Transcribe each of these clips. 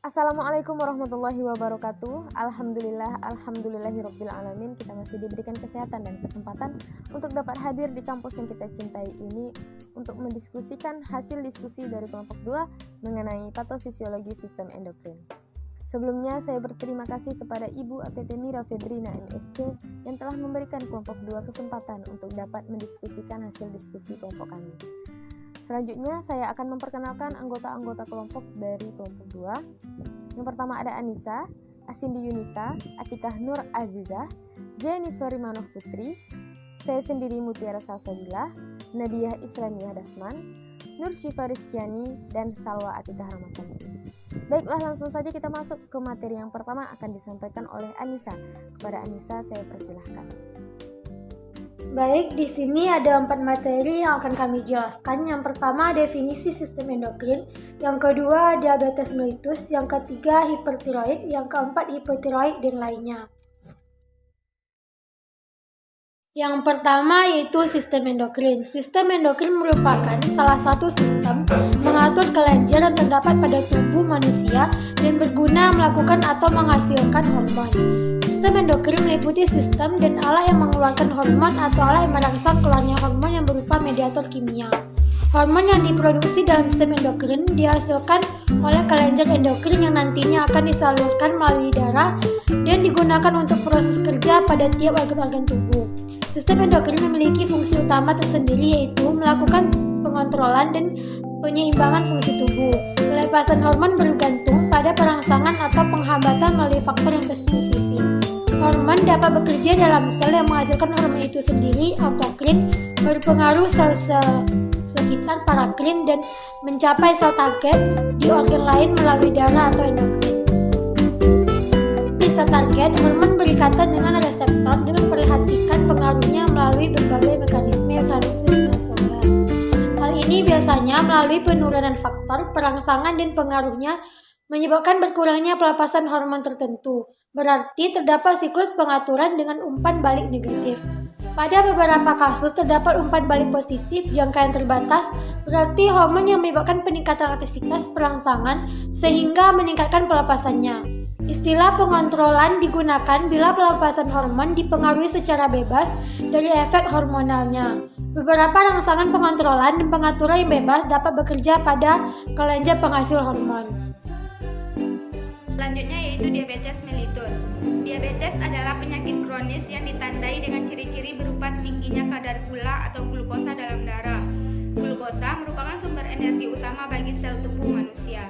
Assalamualaikum warahmatullahi wabarakatuh. Alhamdulillahirobbilalamin. Kita masih diberikan kesehatan dan kesempatan untuk dapat hadir di kampus yang kita cintai ini untuk mendiskusikan hasil diskusi dari kelompok 2 mengenai patofisiologi sistem endokrin. Sebelumnya saya berterima kasih kepada Ibu APT Mira Febrina MSc yang telah memberikan kelompok 2 kesempatan untuk dapat mendiskusikan hasil diskusi kelompok kami. Selanjutnya saya akan memperkenalkan anggota-anggota kelompok dari kelompok 2. Yang pertama ada Anissa, Asindi Yunita, Atikah Nur Azizah, Jennifer Rimanov Putri, saya sendiri Mutiara Salsabila, Nadia Islamiyah Dasman, Nur Syifa Rizkyani, dan Salwa Atikah Ramasani. Baiklah, langsung saja kita masuk ke materi yang pertama akan disampaikan oleh Anissa. Kepada Anissa saya persilahkan. Baik, di sini ada 4 materi yang akan kami jelaskan. Yang pertama, definisi sistem endokrin. Yang kedua, diabetes mellitus. Yang ketiga, hipertiroid. Yang keempat, hipotiroid dan lainnya. Yang pertama yaitu sistem endokrin. Sistem endokrin merupakan salah satu sistem mengatur kelenjar yang terdapat pada tubuh manusia dan berguna melakukan atau menghasilkan hormon. Sistem endokrin meliputi sistem dan alat yang mengeluarkan hormon atau alat yang merangsang keluarnya hormon yang berupa mediator kimia. Hormon yang diproduksi dalam sistem endokrin dihasilkan oleh kelenjar endokrin yang nantinya akan disalurkan melalui darah dan digunakan untuk proses kerja pada tiap organ-organ tubuh. Sistem endokrin memiliki fungsi utama tersendiri yaitu melakukan pengontrolan dan penyeimbangan fungsi tubuh. Pelepasan hormon bergantung pada perangsangan atau penghambatan melalui faktor yang spesifik. Hormon dapat bekerja dalam sel yang menghasilkan hormon itu sendiri, autokrin, berpengaruh sel-sel sekitar parakrin dan mencapai sel target di organ lain melalui darah atau endokrin. Di sel target, hormon berikatan dengan reseptor dan memperhatikan pengaruhnya melalui berbagai mekanisme transkripsi seluler. Hal ini biasanya melalui penurunan faktor, perangsangan dan pengaruhnya menyebabkan berkurangnya pelepasan hormon tertentu. Berarti terdapat siklus pengaturan dengan umpan balik negatif. Pada beberapa kasus terdapat umpan balik positif jangka yang terbatas, berarti hormon yang menyebabkan peningkatan aktivitas perangsangan sehingga meningkatkan pelepasannya. Istilah pengontrolan digunakan bila pelepasan hormon dipengaruhi secara bebas dari efek hormonalnya. Beberapa rangsangan pengontrolan dan pengaturan yang bebas dapat bekerja pada kelenjar penghasil hormon. Selanjutnya yaitu diabetes mellitus. Diabetes adalah penyakit kronis yang ditandai dengan ciri-ciri berupa tingginya kadar gula atau glukosa dalam darah. Glukosa merupakan sumber energi utama bagi sel tubuh manusia.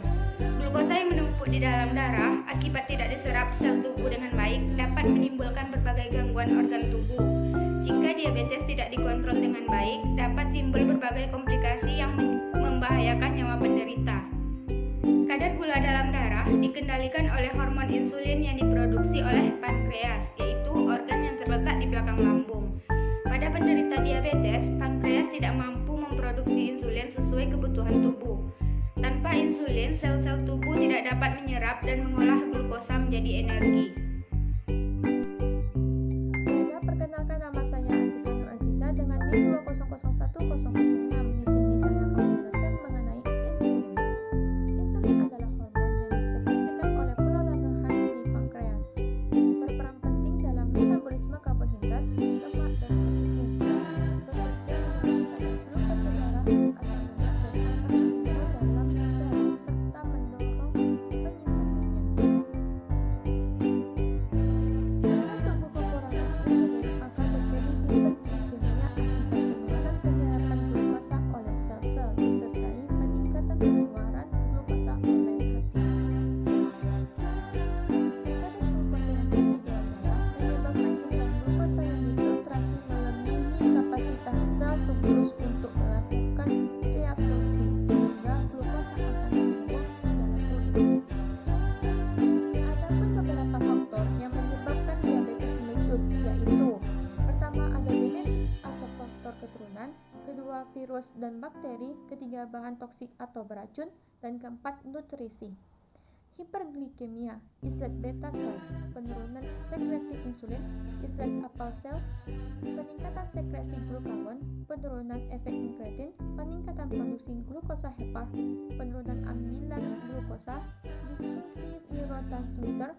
Glukosa yang menumpuk di dalam darah akibat tidak diserap sel tubuh dengan baik dapat menimbulkan berbagai gangguan organ tubuh. Jika diabetes tidak dikontrol dengan baik, dapat timbul berbagai komplikasi yang membahayakan nyawa penderita. Kadar gula dalam darah dikendalikan oleh hormon insulin yang diproduksi oleh pankreas, yaitu organ yang terletak di belakang lambung. Pada penderita diabetes, pankreas tidak mampu memproduksi insulin sesuai kebutuhan tubuh. Tanpa insulin, sel-sel tubuh tidak dapat menyerap dan mengolah glukosa menjadi energi. Baiklah, perkenalkan nama saya Atikah Nur Azizah dengan NIM 2001006. Di sini saya akan menjelaskan mengenai insulin. Insulin adalah hormon yang disekresikan oleh pola Langerhans di pankreas. Berperan penting dalam metabolisme karbohidrat, lemak, dan protein. Bekerja memenuhi kadar glukosa darah, asam lemak, dan asam amino dalam darah serta mendorong penyimpangannya. Jika tubuh kekurangan insulin, akan terjadi hiperglikemia akibat penurunan penyerapan glukosa oleh sel-sel disertai peningkatan pengeluaran glukosa oleh hati. Kadar glukosa yang tinggi dalam darah menyebabkan jumlah glukosa yang difiltrasi melebihi kapasitas sel tubulus untuk melakukan reabsorpsi sehingga glukosa akan dibuang dalam urin. Adapun beberapa faktor yang menyebabkan diabetes mellitus yaitu: pertama, ada genetik atau faktor keturunan, kedua, virus dan bakteri, ketiga, bahan toksik atau beracun, dan keempat, nutrisi. Hiperglikemia, islet beta sel, penurunan sekresi insulin, islet apal sel, peningkatan sekresi glukagon, penurunan efek inkretin, peningkatan produksi glukosa hepar, penurunan ambilan glukosa, disfungsi neurotransmitter,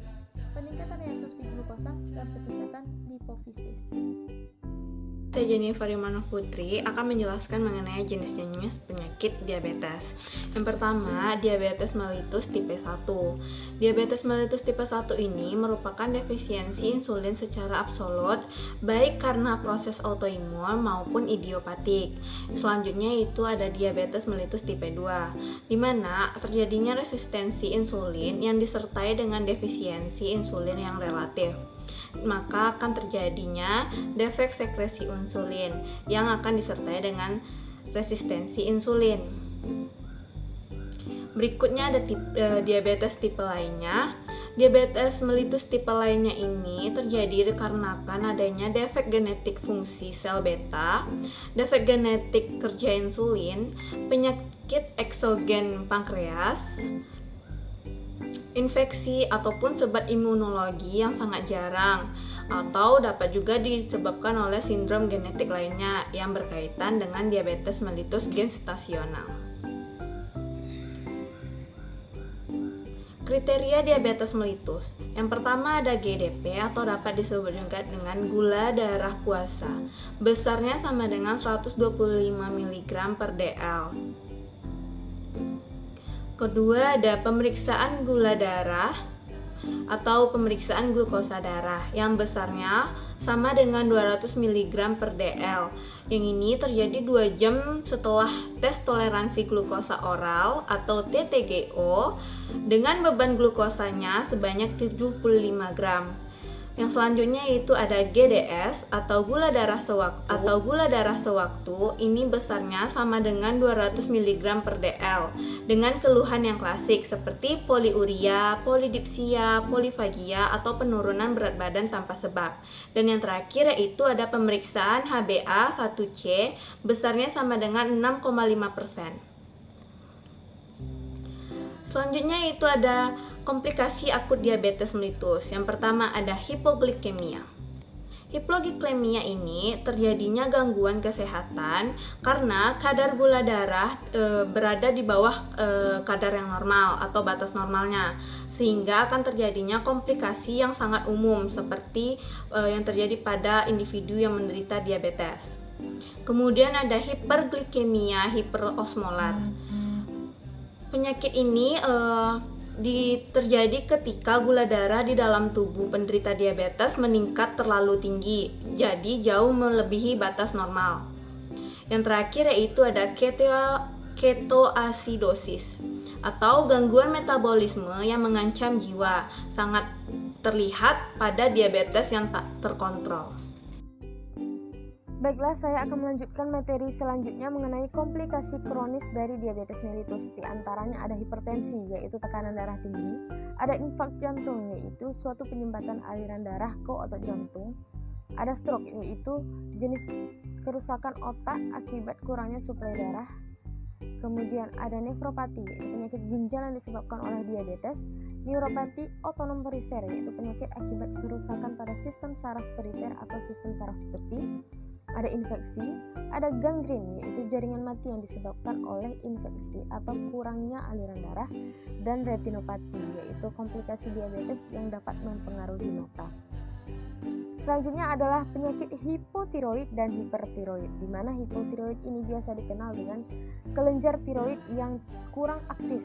peningkatan reabsorpsi glukosa, dan peningkatan lipofisis. Saya Jennifer Imano Putri akan menjelaskan mengenai jenis-jenis penyakit diabetes. Yang pertama, diabetes mellitus tipe 1. Diabetes mellitus tipe 1 ini merupakan defisiensi insulin secara absolut, baik karena proses autoimun maupun idiopatik. Selanjutnya itu ada diabetes mellitus tipe 2, di mana terjadinya resistensi insulin yang disertai dengan defisiensi insulin yang relatif. Maka akan terjadinya defek sekresi insulin yang akan disertai dengan resistensi insulin. Berikutnya ada diabetes tipe lainnya. Diabetes mellitus tipe lainnya ini terjadi dikarenakan adanya defek genetik fungsi sel beta, defek genetik kerja insulin, penyakit eksogen pankreas, infeksi ataupun sebab imunologi yang sangat jarang, atau dapat juga disebabkan oleh sindrom genetik lainnya yang berkaitan dengan diabetes mellitus gestasional. Kriteria diabetes mellitus. Yang pertama ada GDP atau dapat disebut juga dengan gula darah puasa. Besarnya sama dengan 125 mg per dl. Kedua ada pemeriksaan gula darah atau pemeriksaan glukosa darah yang besarnya sama dengan 200 mg per dl. Yang ini terjadi 2 jam setelah tes toleransi glukosa oral atau TTGO dengan beban glukosanya sebanyak 75 gram. Yang selanjutnya itu ada GDS atau gula darah sewaktu. Ini besarnya sama dengan 200 mg per dl dengan keluhan yang klasik seperti poliuria, polidipsia, polifagia atau penurunan berat badan tanpa sebab. Dan yang terakhir yaitu ada pemeriksaan HbA1c besarnya sama dengan 6,5%. Selanjutnya itu ada komplikasi akut diabetes mellitus. Yang pertama ada hipoglikemia. Hipoglikemia ini terjadinya gangguan kesehatan karena kadar gula darah berada di bawah kadar yang normal atau batas normalnya, sehingga akan terjadinya komplikasi yang sangat umum seperti yang terjadi pada individu yang menderita diabetes. Kemudian ada hiperglikemia hiperosmolat. Penyakit ini terjadi ketika gula darah di dalam tubuh penderita diabetes meningkat terlalu tinggi, jadi jauh melebihi batas normal. Yang terakhir yaitu ada ketoasidosis atau gangguan metabolisme yang mengancam jiwa, sangat terlihat pada diabetes yang tak terkontrol. Baiklah, saya akan melanjutkan materi selanjutnya mengenai komplikasi kronis dari diabetes mellitus. Di antaranya ada hipertensi, yaitu tekanan darah tinggi, ada infark jantung, yaitu suatu penyumbatan aliran darah ke otot jantung, ada stroke, yaitu jenis kerusakan otak akibat kurangnya suplai darah, kemudian ada nefropati, yaitu penyakit ginjal yang disebabkan oleh diabetes, neuropati otonom perifer, yaitu penyakit akibat kerusakan pada sistem saraf perifer atau sistem saraf tepi, ada infeksi, ada gangren, yaitu jaringan mati yang disebabkan oleh infeksi atau kurangnya aliran darah, dan retinopati, yaitu komplikasi diabetes yang dapat mempengaruhi mata. Selanjutnya adalah penyakit hipotiroid dan hipertiroid, di mana hipotiroid ini biasa dikenal dengan kelenjar tiroid yang kurang aktif,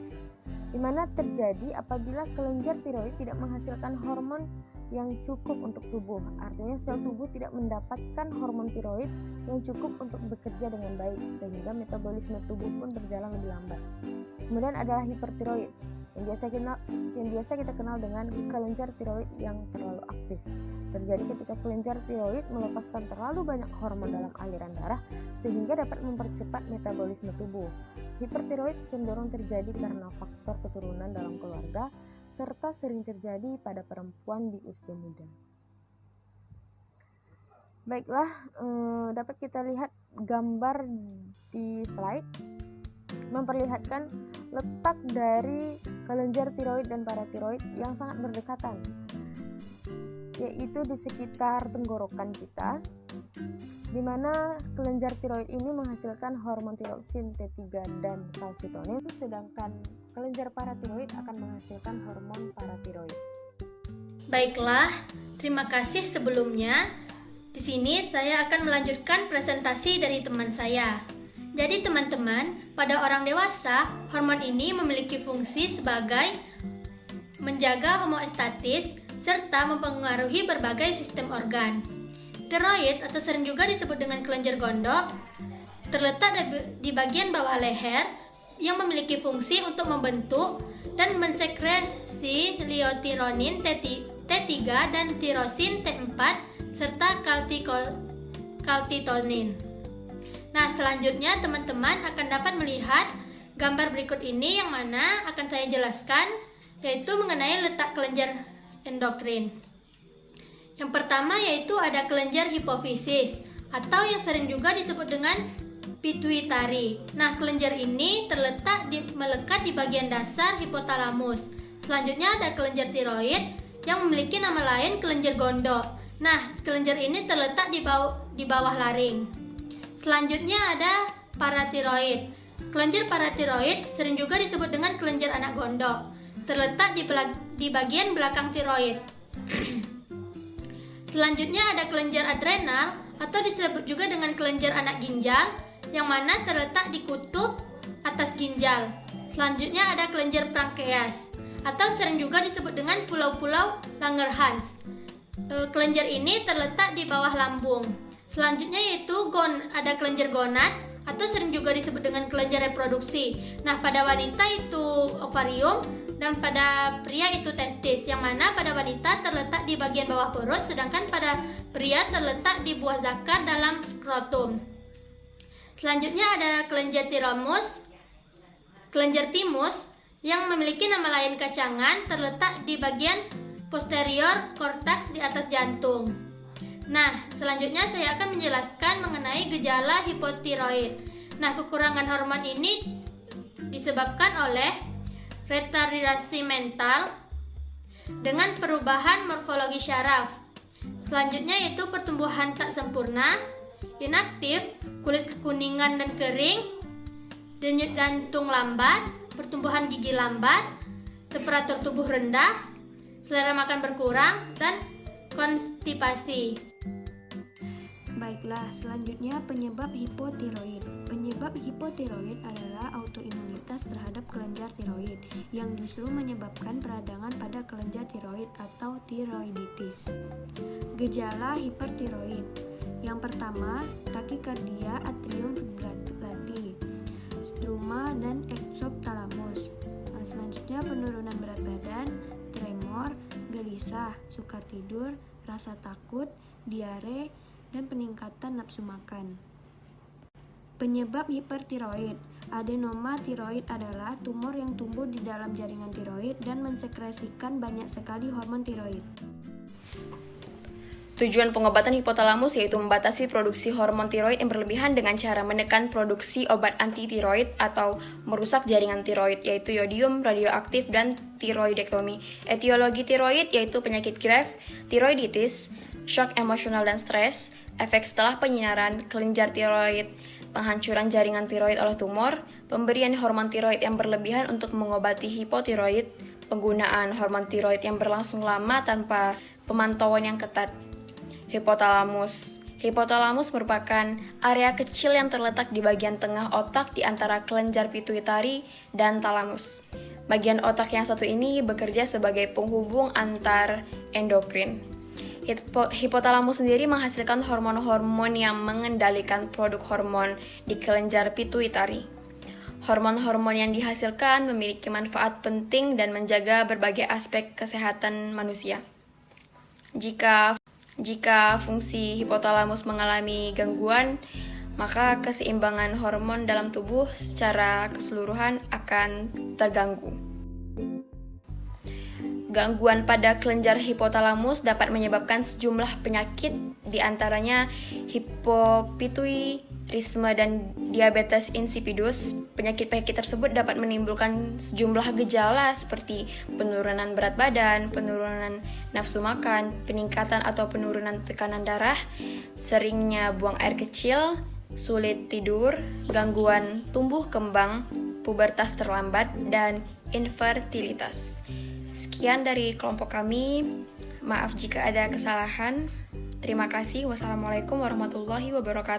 di mana terjadi apabila kelenjar tiroid tidak menghasilkan hormon yang cukup untuk tubuh. Artinya sel tubuh tidak mendapatkan hormon tiroid yang cukup untuk bekerja dengan baik, sehingga metabolisme tubuh pun berjalan lebih lambat. Kemudian adalah hipertiroid yang biasa kita kenal dengan kelenjar tiroid yang terlalu aktif. Terjadi ketika kelenjar tiroid melepaskan terlalu banyak hormon dalam aliran darah sehingga dapat mempercepat metabolisme tubuh. Hipertiroid cenderung terjadi karena faktor keturunan dalam keluarga serta sering terjadi pada perempuan di usia muda. Baiklah, dapat kita lihat gambar di slide memperlihatkan letak dari kelenjar tiroid dan paratiroid yang sangat berdekatan, yaitu di sekitar tenggorokan kita, di mana kelenjar tiroid ini menghasilkan hormon tiroksin T3 dan kalsitonin, sedangkan kelenjar paratiroid akan menghasilkan hormon paratiroid. Baiklah, terima kasih sebelumnya. Di sini saya akan melanjutkan presentasi dari teman saya. Jadi teman-teman, pada orang dewasa, hormon ini memiliki fungsi sebagai menjaga homeostatis serta mempengaruhi berbagai sistem organ. Tiroid atau sering juga disebut dengan kelenjar gondok terletak di bagian bawah leher yang memiliki fungsi untuk membentuk dan mensekresi liutironin T3 dan tirosin T4 serta kaltitonin. Nah, selanjutnya teman-teman akan dapat melihat gambar berikut ini yang mana akan saya jelaskan, yaitu mengenai letak kelenjar endokrin. Yang pertama yaitu ada kelenjar hipofisis atau yang sering juga disebut dengan pituitari. Nah, kelenjar ini melekat di bagian dasar hipotalamus. Selanjutnya ada kelenjar tiroid yang memiliki nama lain kelenjar gondok. Nah, kelenjar ini terletak di bawah laring. Selanjutnya ada paratiroid. Kelenjar paratiroid sering juga disebut dengan kelenjar anak gondok. Terletak di bagian belakang tiroid. Selanjutnya ada kelenjar adrenal atau disebut juga dengan kelenjar anak ginjal yang mana terletak di kutub atas ginjal. Selanjutnya ada kelenjar pankreas atau sering juga disebut dengan pulau-pulau Langerhans. Kelenjar ini terletak di bawah lambung. Selanjutnya yaitu ada kelenjar gonad atau sering juga disebut dengan kelenjar reproduksi. Nah, pada wanita itu ovarium dan pada pria itu testis, yang mana pada wanita terletak di bagian bawah perut, sedangkan pada pria terletak di buah zakar dalam skrotum. Selanjutnya ada kelenjar timus yang memiliki nama lain kacangan, terletak di bagian posterior korteks di atas jantung. Nah, selanjutnya saya akan menjelaskan mengenai gejala hipotiroid. Nah, kekurangan hormon ini disebabkan oleh retardasi mental dengan perubahan morfologi syaraf. Selanjutnya yaitu pertumbuhan tak sempurna, inaktif, kulit kekuningan dan kering, denyut jantung lambat, pertumbuhan gigi lambat, temperatur tubuh rendah, selera makan berkurang, dan konstipasi. Baiklah, selanjutnya penyebab hipotiroid. Penyebab hipotiroid adalah autoimunitas terhadap kelenjar tiroid yang justru menyebabkan peradangan pada kelenjar tiroid atau tiroiditis. Gejala hipertiroid. Yang pertama, takikardia atrium fibrilati, struma dan exophthalmos. Selanjutnya penurunan berat badan, tremor, gelisah, sukar tidur, rasa takut, diare, dan peningkatan nafsu makan. Penyebab hipertiroid. Adenoma tiroid adalah tumor yang tumbuh di dalam jaringan tiroid dan mensekresikan banyak sekali hormon tiroid. Tujuan pengobatan hipotalamus yaitu membatasi produksi hormon tiroid yang berlebihan dengan cara menekan produksi obat anti-tiroid atau merusak jaringan tiroid, yaitu yodium radioaktif dan tiroidektomi. Etiologi tiroid yaitu penyakit Graves, tiroiditis, shock emosional dan stres, efek setelah penyinaran kelenjar tiroid, penghancuran jaringan tiroid oleh tumor, pemberian hormon tiroid yang berlebihan untuk mengobati hipotiroid, penggunaan hormon tiroid yang berlangsung lama tanpa pemantauan yang ketat. Hipotalamus. Hipotalamus merupakan area kecil yang terletak di bagian tengah otak di antara kelenjar pituitari dan talamus. Bagian otak yang satu ini bekerja sebagai penghubung antar endokrin. Hipotalamus sendiri menghasilkan hormon-hormon yang mengendalikan produk hormon di kelenjar pituitari. Hormon-hormon yang dihasilkan memiliki manfaat penting dan menjaga berbagai aspek kesehatan manusia. Jika fungsi hipotalamus mengalami gangguan, maka keseimbangan hormon dalam tubuh secara keseluruhan akan terganggu. Gangguan pada kelenjar hipotalamus dapat menyebabkan sejumlah penyakit, di antaranya hipopituitarisme dan diabetes insipidus. Penyakit-penyakit tersebut dapat menimbulkan sejumlah gejala seperti penurunan berat badan, penurunan nafsu makan, peningkatan atau penurunan tekanan darah, seringnya buang air kecil, sulit tidur, gangguan tumbuh kembang, pubertas terlambat, dan infertilitas. Sekian dari kelompok kami. Maaf jika ada kesalahan. Terima kasih. Wassalamualaikum warahmatullahi wabarakatuh.